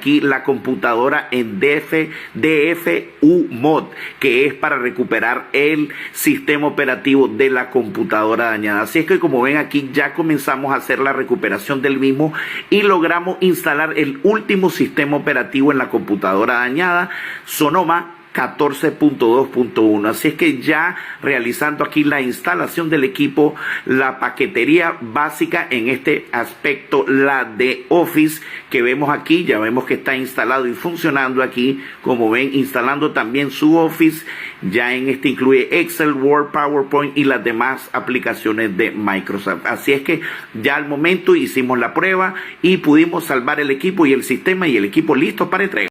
aquí la computadora en DFU Mod, que es para recuperar el sistema operativo de la computadora dañada. Así es que, como ven aquí, ya comenzamos a hacer la recuperación del mismo y logramos instalar el último sistema operativo en la computadora dañada, Sonoma 14.2.1. Así es que ya realizando aquí la instalación del equipo, la paquetería básica en este aspecto, la de Office que vemos aquí, ya vemos que está instalado y funcionando aquí, como ven, instalando también su Office. Ya en este incluye Excel, Word, PowerPoint y las demás aplicaciones de Microsoft. Así es que ya al momento hicimos la prueba y pudimos salvar el equipo y el sistema, y el equipo listo para entrega.